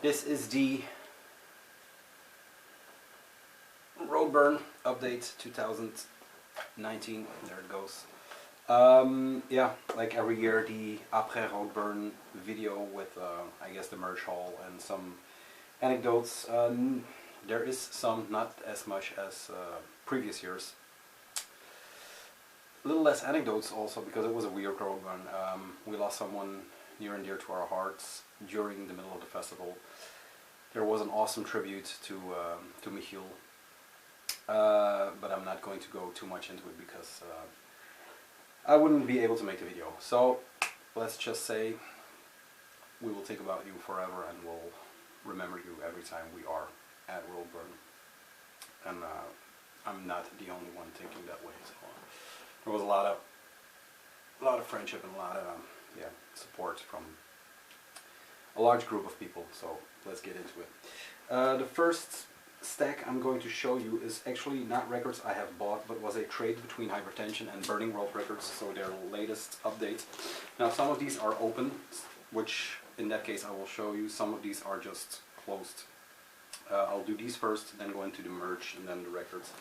This is the Roadburn update 2019. There it goes. Yeah, like every year, the après Roadburn video with I guess the merch haul and some anecdotes. There is some, not as much as previous years. A little less anecdotes also because it was a weird Roadburn. We lost someone near and dear to our hearts during the middle of the festival. There was an awesome tribute to Michiel, but I'm not going to go too much into it because I wouldn't be able to make the video. So let's just say we will think about you forever and we'll remember you every time we are at Roadburn. And I'm not the only one thinking that way. So there was a lot of friendship and a lot of support from a large group of people. So let's get into it. The first stack I'm going to show you is actually not records I have bought, but was a trade between Hypertension and Burning World Records, so their latest update. Now some of these are open, which in that case I will show you. Some of these are just closed. I'll do these first, then go into the merch and then the records.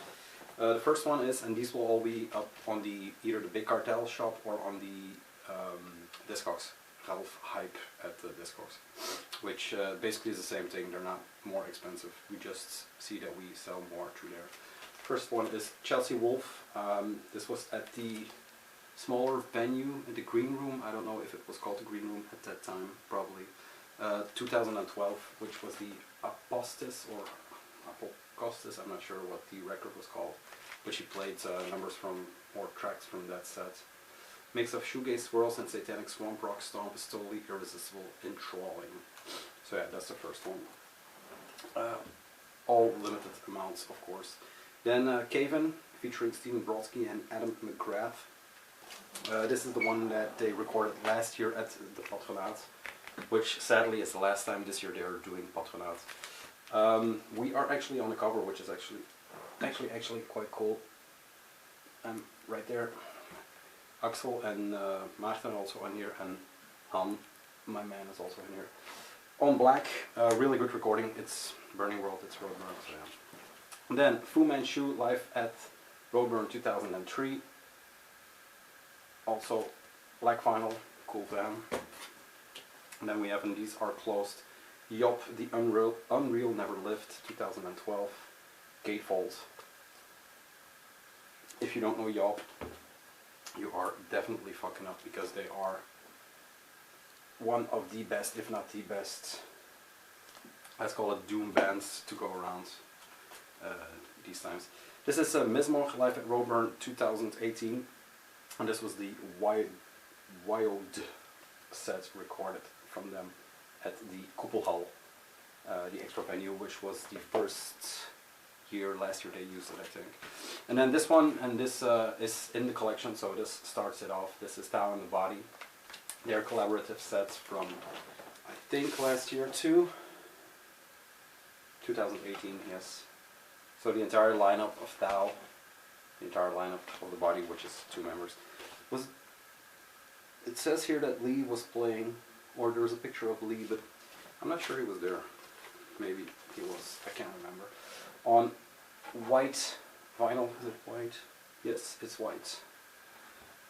The first one is, and these will all be up on the either the Big Cartel shop or on the Discogs. Ralph Hype at the Discogs, which basically is the same thing. They're not more expensive. We just see that we sell more through there. First one is Chelsea Wolf. This was at the smaller venue in the Green Room. I don't know if it was called the Green Room at that time, probably. 2012, which was the Apostis or Apocostis, I'm not sure what the record was called, but she played numbers from, or tracks from that set. Mix of shoegaze, swirls, and satanic swamp rock stomp is totally irresistible, enthralling. So yeah, that's the first one. All limited amounts, of course. Then Caven, featuring Stephen Brodsky and Adam McGrath. This is the one that they recorded last year at the Patronaat, which sadly is the last time this year they are doing Patronaat. We are actually on the cover, which is actually quite cool. Right there. Axel and Maarten are also on here, and Han, my man, is also in here. On black, really good recording. It's Burning World, it's Roadburn. So yeah. And then Fu Manchu live at Roadburn 2003. Also black vinyl, cool van. And then we have, and these are closed, Yop, the Unreal Never Lived 2012, Gatefold. If you don't know Yop, you are definitely fucking up, because they are one of the best, if not the best, let's call it doom bands to go around these times. This is Mismorg live at Roadburn 2018, and this was the wild set recorded from them at the Koepelhal, the extra venue, which was the first year, last year they used it, I think. And then this one, and this is in the collection, so this starts it off. This is Down in the Body. Their collaborative sets from, I think, last year too. 2018, yes. So the entire lineup of Tao, the entire lineup of the Body, which is 2 members, was. It says here that Lee was playing, or there's a picture of Lee, but I'm not sure he was there. Maybe he was, I can't remember. On white vinyl, is it white? Yes, it's white.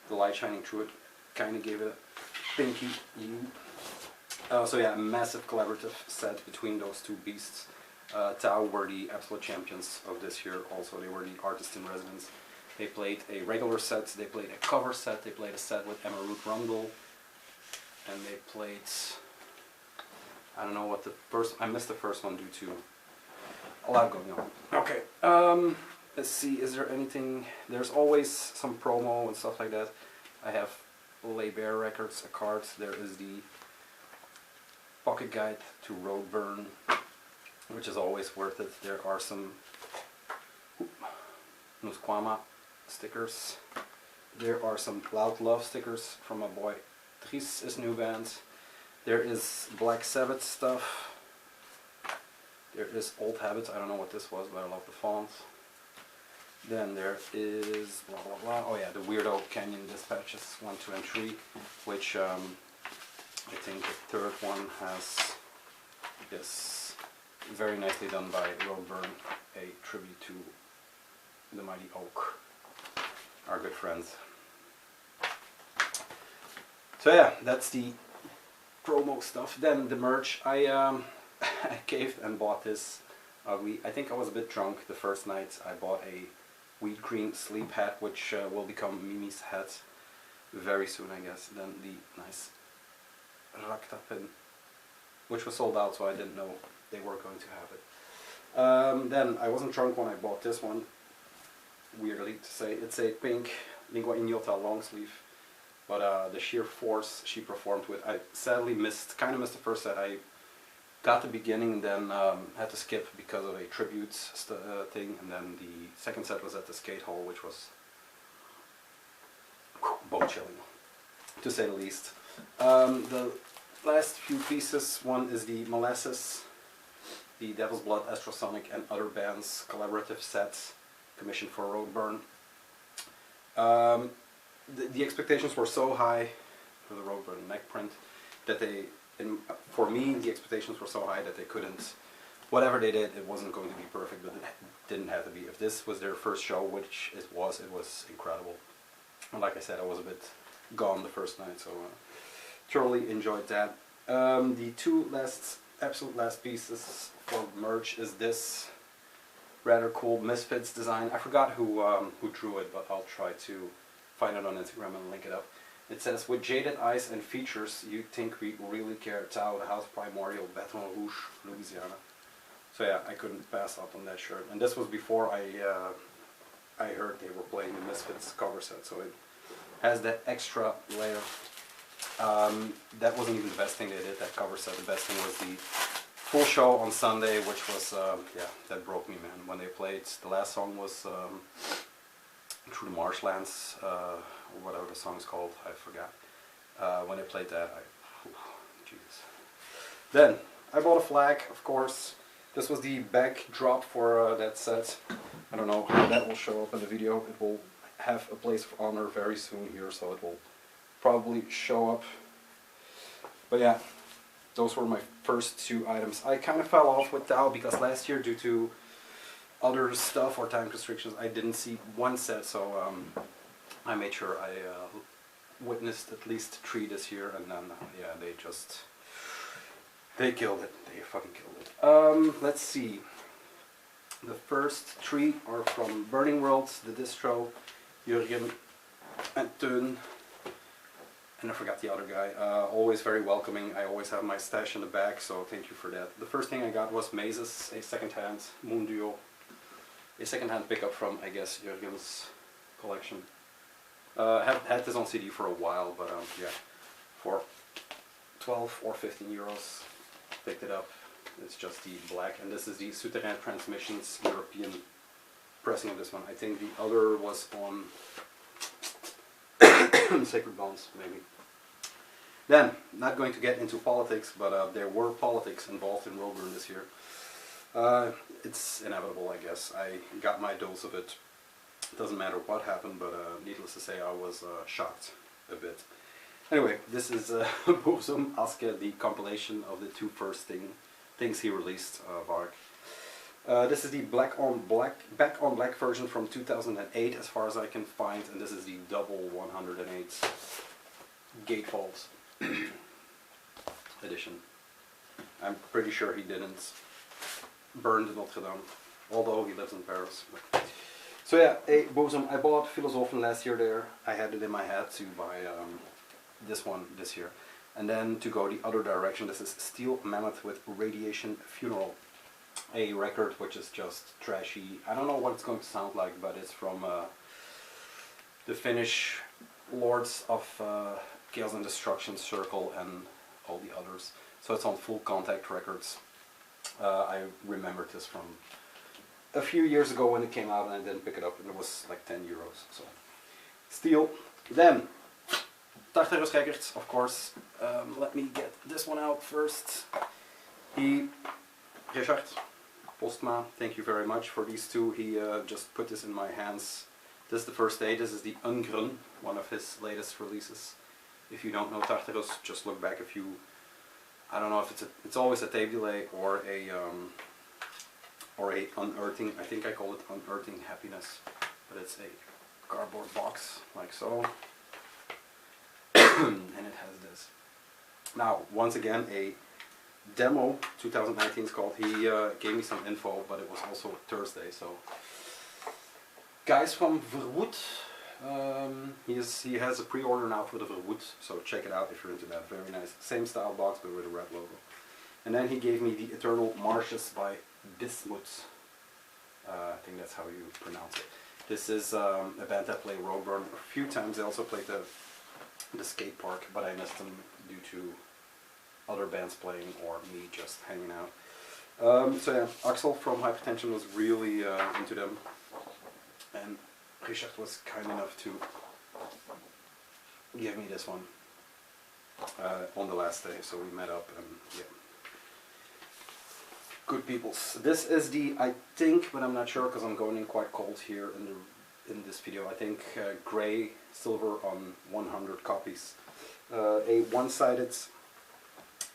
The light shining through it kind of gave it a pinky hue. So yeah, a massive collaborative set between those two beasts. Tao were the absolute champions of this year. Also, they were the artists in residence. They played a regular set, they played a cover set, they played a set with Emma Ruth Rundle, and they played, I don't know what the first, I missed the first one due to a lot going on. Okay, let's see, is there anything, there's always some promo and stuff like that. I have Lay Bare Records, a card. There is the pocket guide to Roadburn, which is always worth it. There are some Nusquama stickers. There are some Loud Love stickers from my boy Thx new band. There is Black Sabbath stuff. There is Old Habits. I don't know what this was, but I love the font. Then there is blah blah blah. Oh yeah, the Weirdo Canyon Dispatches 1, 2, and 3, which I think the third one has Yes, very nicely done by Roadburn, a tribute to the mighty Oak, our good friends. So yeah, that's the promo stuff. Then the merch, I caved and bought this. I think I was a bit drunk the first night. I bought a wheat green sleep hat, which will become Mimi's hat very soon, I guess. Then the nice Rakta pin, which was sold out, so I didn't know they were going to have it. Then I wasn't drunk when I bought this one. Weirdly to say, it's a pink Lingua Ignota long sleeve, but the sheer force she performed with, I sadly kind of missed the first set. I got the beginning and then had to skip because of a tribute thing, and then the second set was at the skate hall, which was bone chilling, to say the least. The last few pieces, one is the Molasses, the Devil's Blood, Astrosonic and Other Bands collaborative set commissioned for Roadburn. The expectations were so high for the Roadburn neck print that for me, the expectations were so high that they couldn't, whatever they did, it wasn't going to be perfect, but it didn't have to be. If this was their first show, which it was incredible. And like I said, I was a bit gone the first night, so thoroughly enjoyed that. The two absolute last pieces for merch is this rather cool Misfits design. I forgot who drew it, but I'll try to find it on Instagram and link it up. It says, with jaded eyes and features, you think we really care. Tao, the House Primordial, Baton Rouge, Louisiana. So yeah, I couldn't pass up on that shirt. And this was before I heard they were playing the Misfits cover set, so it has that extra layer. That wasn't even the best thing they did, that cover set. The best thing was the full show on Sunday, which was, yeah, that broke me, man. When they played, the last song was Through the Marshlands, or whatever the song is called, I forgot. When they played that, Jesus. Then, I bought a flag, of course. This was the backdrop for that set. I don't know how that will show up in the video. It will have a place of honor very soon here, so it will probably show up. But yeah, those were my first two items. I kind of fell off with Tao because last year, due to other stuff or time restrictions, I didn't see one set, so I made sure I witnessed at least 3 this year, and then yeah, they killed it. They fucking killed it. Let's see. The first 3 are from Burning Worlds, the distro, Jurgen and Teun, and I forgot the other guy. Always very welcoming. I always have my stash in the back, so thank you for that. The first thing I got was Mazes, a second-hand Moon Duo. A second-hand pickup from, I guess, Jurgen's collection. Had this on CD for a while, but yeah, for 12 or 15 euros, picked it up. It's just the black, and this is the Souterrain Transmissions European pressing of this one. I think the other was on Sacred Bones, maybe. Then, not going to get into politics, but there were politics involved in Roadburn this year. It's inevitable, I guess. I got my dose of it. It doesn't matter what happened, but needless to say, I was shocked a bit. Anyway, this is Burzum Aske, the compilation of the 2 first things he released, Varg. This is the back on black version from 2008, as far as I can find, and this is the double 108 gatefold edition. I'm pretty sure he didn't burn the Notre Dame, although he lives in Paris. So yeah, Burzum. I bought Philosophen last year there. I had it in my head to buy this one this year. And then to go the other direction, this is Steel Mammoth with Radiation Funeral. A record which is just trashy. I don't know what it's going to sound like, but it's from the Finnish Lords of Chaos and Destruction, Circle, and all the others. So it's on Full Contact Records. I remembered this from a few years ago when it came out, and I didn't pick it up, and it was like 10 euros. So, Steel. Then, Thx records, of course. Let me get this one out first. Richard, Postma, thank you very much for these 2. He just put this in my hands. This is the first day. This is the Ungrun, one of his latest releases. If you don't know Tartarus, just look back a few I don't know if it's always a tape delay or a unearthing. I think I call it unearthing happiness, but it's a cardboard box like so, and it has this. Now, once again, a demo 2019 is called. He gave me some info, but it was also Thursday, so guys from Verwoed. He has a pre-order now for the Verwoed, so check it out if you're into that. Very nice, same style box but with a red logo. And then he gave me the Eternal Marshes by Bismuth. I think that's how you pronounce it. This is a band that played Roadburn a few times. They also played the skate park, but I missed them due to other bands playing or me just hanging out. So yeah, Axel from Hypertension was really into them, and Richard was kind enough to give me this one on the last day, so we met up and yeah. Good peoples. This is the, I think, but I'm not sure because I'm going in quite cold here in this video, I think grey silver on 100 copies. A one-sided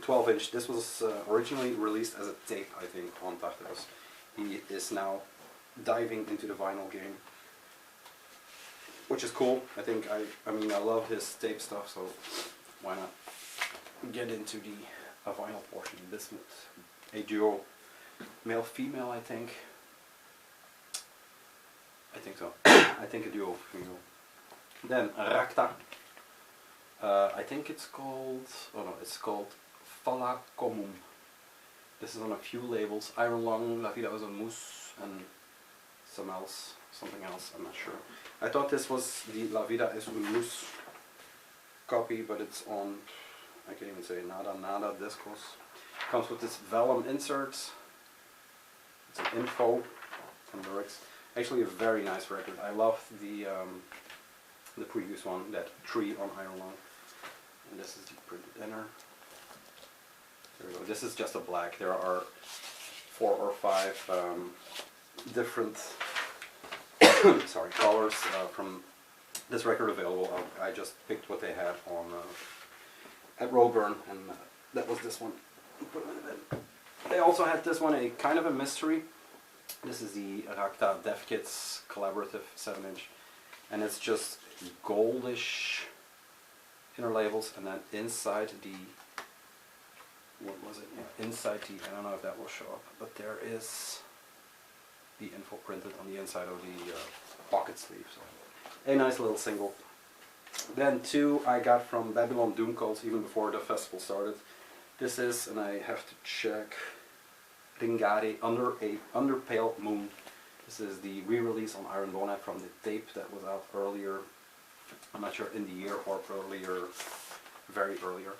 12-inch. This was originally released as a tape, I think, on Tartarus. He is now diving into the vinyl game, which is cool. I think I mean I love his tape stuff, so why not get into the vinyl portion. Bismuth, a duo, male female, I think so. I think a duo female. Then Rakta. I think it's called, oh no, it's called Fala Comum. This is on a few labels. Iron Lung, La Vida is a Mousse, and something else, I'm not sure. I thought this was the La Vida es un Mousse copy, but it's on, I can't even say Nada Discos. Comes with this vellum insert. It's an info from lyrics. Actually a very nice record. I love the previous one, that tree on Iron Lung. And this is the printed inner. There we go. This is just a black. There are 4 or 5 different sorry, colors from this record available. I just picked what they had on at Roadburn, and that was this one. Put it in the bin. They also had this one, a kind of a mystery. This is the Rakta Thx collaborative 7-inch, and it's just goldish inner labels, and then inside the, what was it? Yeah, inside the, I don't know if that will show up, but there is the info printed on the inside of the pocket sleeve. So a nice little single. Then 2 I got from Babylon Doomcult even before the festival started. This is, and I have to check, Ringari, Under Pale Moon. This is the re-release on Iron Bonnet from the tape that was out earlier. I'm not sure in the year or earlier, very earlier.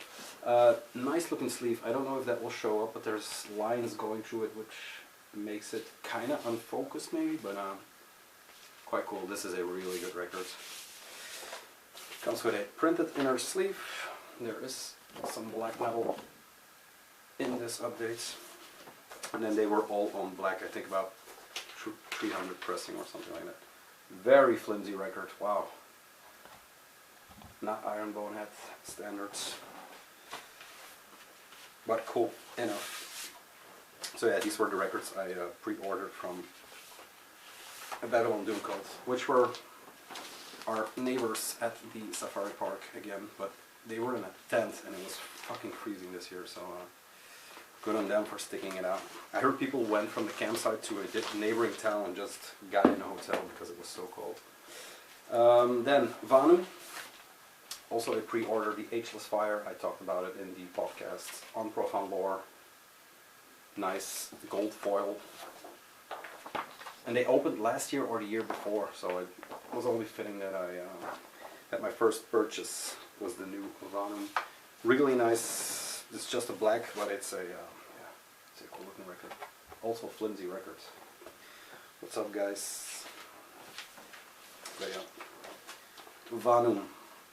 Nice looking sleeve. I don't know if that will show up, but there's lines going through it which makes it kind of unfocused maybe, but quite cool. This is a really good record. Comes with a printed inner sleeve. There is some black metal in this update, and then they were all on black. I think about 300 pressing or something like that. Very flimsy record. Wow. Not Iron Bonehead standards, but cool enough. So yeah, these were the records I pre-ordered from Babylon Doomcult, which were our neighbors at the safari park again, but they were in a tent and it was fucking freezing this year, so good on them for sticking it out. I heard people went from the campsite to a neighboring town and just got in a hotel because it was so cold. Then Vanu, also a pre-order, the Ageless Fire. I talked about it in the podcast on Profane Lore. Nice gold foil. And they opened last year or the year before, so it was only fitting that that my first purchase was the new Vanu. Really nice. It's just a black, but it's a it's a cool looking record. Also flimsy records. What's up, guys? There you go. Vanu.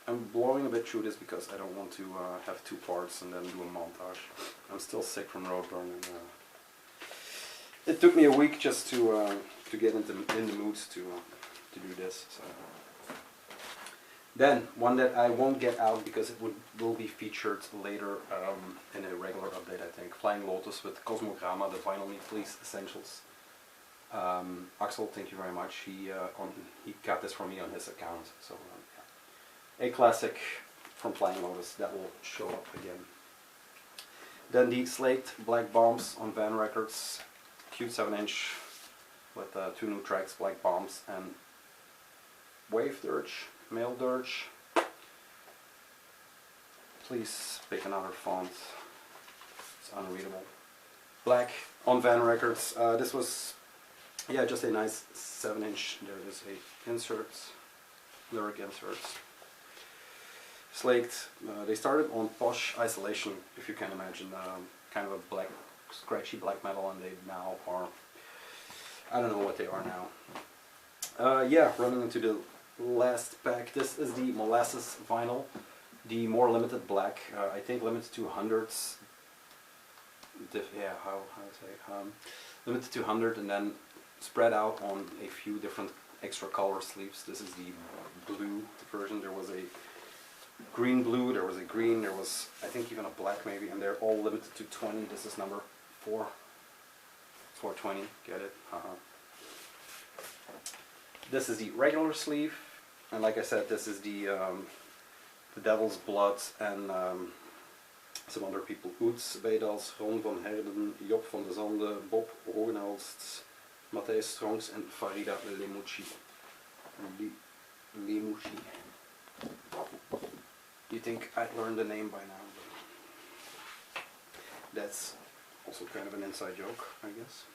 I'm blowing a bit through this because I don't want to have 2 parts and then do a montage. I'm still sick from Roadburn, and it took me a week just to get in the mood to do this. So. Then, one that I won't get out because it will be featured later in a regular update, I think. Flying Lotus with Cosmogramma, the Vinyl Meat Police Essentials. Axel, thank you very much. He got this for me on his account. So, yeah. A classic from Flying Lotus that will show up again. Then the Slate Black Bombs on Van Records. Cute 7-inch with 2 new tracks, Black Bombs and Wave Dirge. Male Dirge. Please pick another font. It's unreadable. Black on Van Records. This was, yeah, just a nice 7-inch. There is a insert, lyric inserts. Slaked. They started on Posh Isolation, if you can imagine, kind of a black, scratchy black metal, and they now are, I don't know what they are now. Yeah, running into the last pack. This is the Molasses vinyl, the more limited black. I think limited to hundreds. Yeah, how to say? Limited to 100, and then spread out on a few different extra color sleeves. This is the blue version. There was a green blue, there was a green, there was I think even a black maybe, and they're all limited to 20. This is number 420. Get it? This is the regular sleeve, and like I said, this is the Devil's Blood and some other people. Oets, Beidals, Ron van Herden, Job van de Zande, Bob Hogenhulst, Matthijs Strongs and Farida Lemouchi. Lemouchi. You think I'd learn the name by now, but that's also kind of an inside joke, I guess.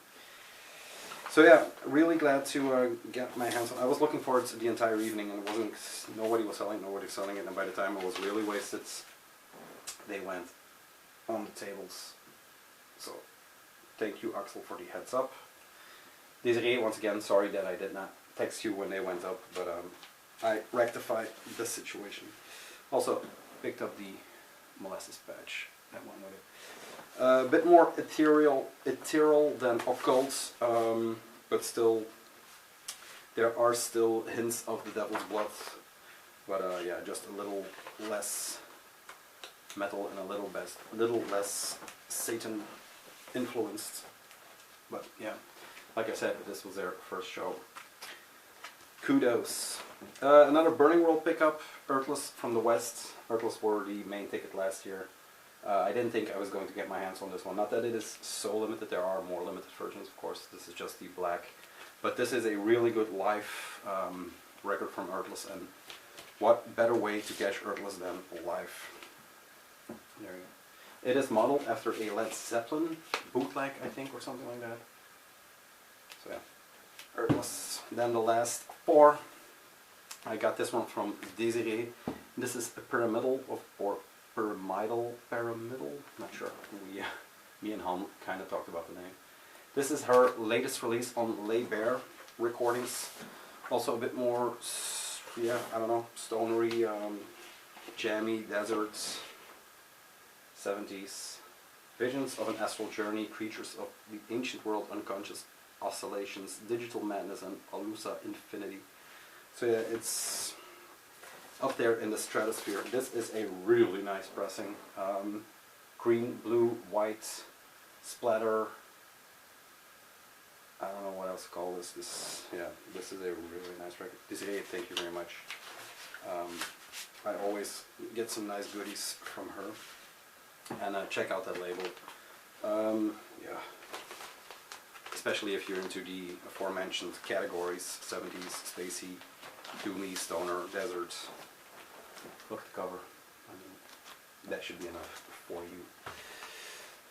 So yeah, really glad to get my hands on. I was looking forward to the entire evening, and it wasn't. Nobody was selling it, and by the time I was really wasted, they went on the tables. So thank you, Axel, for the heads up. Désire, once again, sorry that I did not text you when they went up, but I rectified the situation. Also picked up the Molasses patch that went with it. A bit more ethereal than occult, but still, there are still hints of the Devil's Blood. But yeah, just a little less metal and a little less Satan influenced. But yeah, like I said, this was their first show. Kudos. Another Burning World pickup, Earthless from the West. Earthless were the main ticket last year. I didn't think I was going to get my hands on this one. Not that it is so limited, there are more limited versions, of course. This is just the black. But this is a really good live record from Earthless, and what better way to catch Earthless than live. There you go. It is modeled after a Led Zeppelin bootleg, I think, or something like that. So yeah, Earthless. Then the last 4. I got this one from Désire. This is a pyramidal pyramidal, not sure. Me and Han kind of talked about the name. This is her latest release on Lay Bare recordings. Also a bit more, yeah, I don't know, stonery, jammy, deserts, 70s. Visions of an astral journey, creatures of the ancient world, unconscious oscillations, digital madness, and Alusa infinity. So yeah, it's up there in the stratosphere. This is a really nice pressing. Green, blue, white, splatter. I don't know what else to call this. This is a really nice record. Désire, thank you very much. I always get some nice goodies from her. And check out that label. Yeah. Especially if you're into the aforementioned categories, 70s, spacey, doomy, stoner, desert. Look at the cover. I mean, that should be enough for you.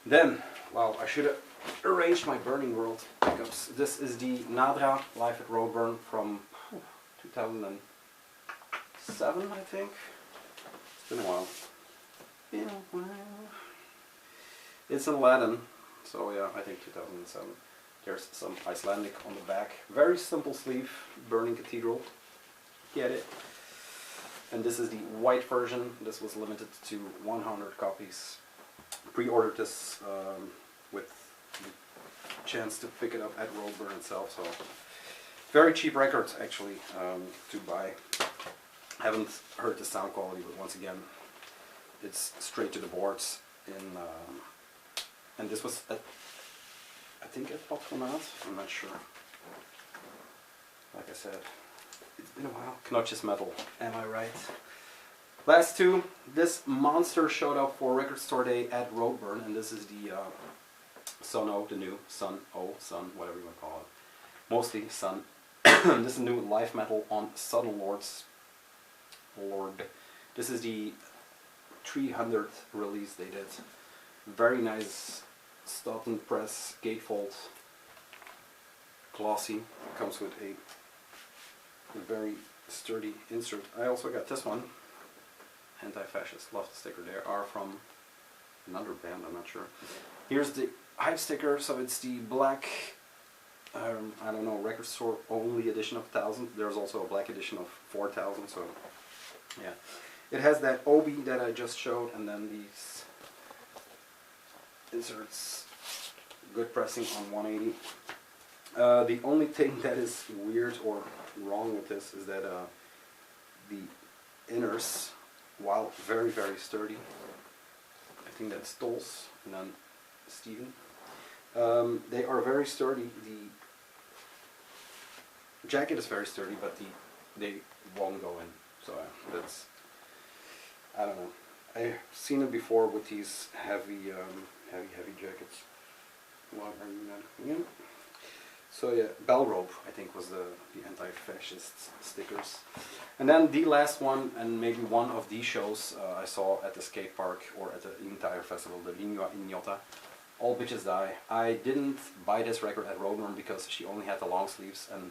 Then, well, I should have arranged my Burning World pickups. This is the Nadra live at Roadburn from 2007, I think. It's been a while. It's in Latin, so yeah, I think 2007. There's some Icelandic on the back. Very simple sleeve, Burning Cathedral. Get it? And this is the white version. This was limited to 100 copies. Pre-ordered this with the chance to pick it up at Roadburn itself. So very cheap records actually to buy. I haven't heard the sound quality, but once again, it's straight to the boards. And this was at, I think at Patronaat, I'm not sure. Like I said, it's been a while. Knotjes metal, am I right? Last two, this monster showed up for Record Store Day at Roadburn, and this is the Sun O, the new Sun O, Sun, whatever you want to call it. Mostly Sun. This is new live metal on Subtle Lords. Lord. This is the 300th release they did. Very nice stop and press gatefold. Glossy. Comes with a very sturdy insert. I also got this one. Anti-Fascist. Love the sticker there. Are from another band, I'm not sure. Here's the hype sticker. So it's the black, I don't know, Record Store only edition of 1000. There's also a black edition of 4000. So yeah, it has that obi that I just showed, and then these inserts. Good pressing on 180. The only thing that is weird or wrong with this is that the inners, while very, very sturdy, I think that's Stolz and then Steven, they are very sturdy. The jacket is very sturdy, but they won't go in. So that's, I don't know. I've seen it before with these heavy jackets. What are you not? Yeah. So yeah, Bell Rope I think was the anti-fascist stickers. And then the last one, and maybe one of these shows I saw at the skate park or at the entire festival, the Linua Ignota, All Bitches Die. I didn't buy this record at Roadburn because she only had the long sleeves and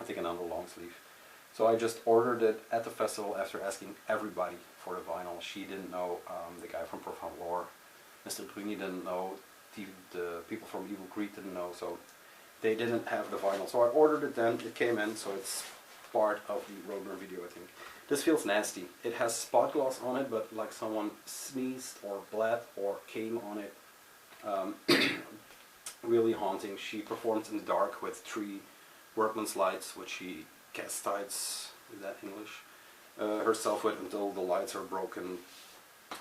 I think another long sleeve. So I just ordered it at the festival after asking everybody for the vinyl. She didn't know, the guy from Profound Lore, Mr. Bruni didn't know, the people from Evil Greed didn't know, so they didn't have the vinyl. So I ordered it then, it came in, so it's part of the Roadburn video, I think. This feels nasty. It has spot gloss on it, but like someone sneezed or bled or came on it. Really haunting. She performed in the dark with 3 workman's lights, which she castides, is that English? Herself with until the lights are broken.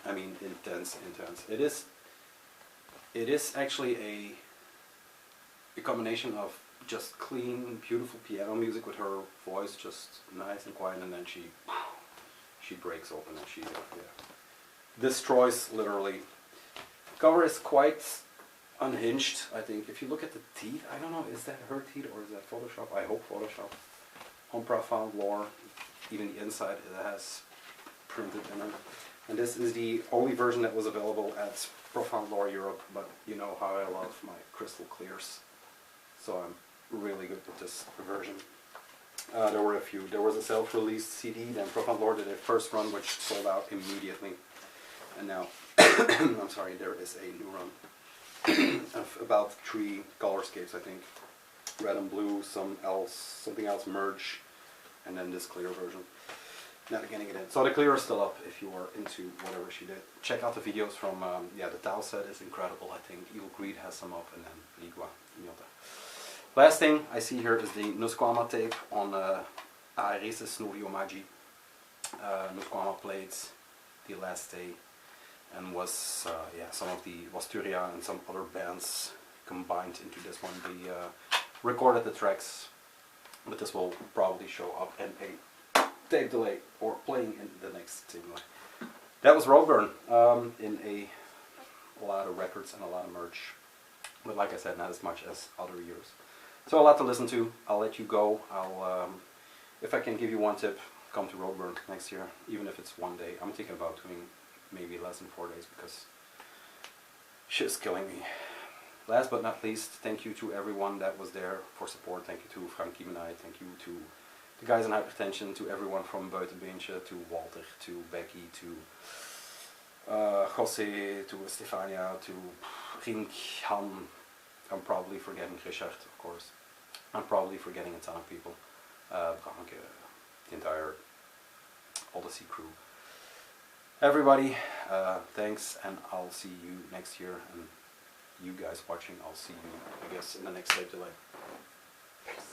I mean, intense, intense. It is actually a combination of just clean, beautiful piano music with her voice just nice and quiet, and then she breaks open and she destroys literally. Cover is quite unhinged, I think. If you look at the teeth, I don't know, is that her teeth or is that Photoshop? I hope Photoshop. On Profound Lore, even the inside it has printed in it. And this is the only version that was available at Profound Lore Europe, but you know how I love my crystal clears. So I'm really good with this version. There were a few. There was a self-released CD, then Profound Lore did a first run which sold out immediately. And now, I'm sorry, there is a new run of about 3 colorscapes, I think. Red and blue, something else merge, and then this clear version. Not getting it in. So the clear is still up if you are into whatever she did. Check out the videos from, the Tau set is incredible, I think. Evil Greed has some up, and then Ligua Ignota. Last thing I see here is the Nusquama tape on Aresis Novio Magi. Nusquama played the last day and was, some of the Vasturia and some other bands combined into this one. They recorded the tracks, but this will probably show up in a tape delay or playing in the next tape delay. That was Roadburn, in a lot of records and a lot of merch, but like I said, not as much as other years. So a lot to listen to. I'll let you go. If I can give you one tip, come to Roadburn next year, even if it's one day. I'm thinking about doing maybe less than 4 days because shit's killing me. Last but not least, thank you to everyone that was there for support. Thank you to Frank Kiemenij. Thank you to the guys in Hypertension, to everyone from Buitenbeentje, to Walter, to Becky, to Jose, to Stefania, to Rink, Han. I'm probably forgetting Richard, of course. I'm probably forgetting a ton of people. The entire Odyssey crew. Everybody, thanks, and I'll see you next year. And you guys watching, I'll see you, I guess, in the next tape delay. Peace.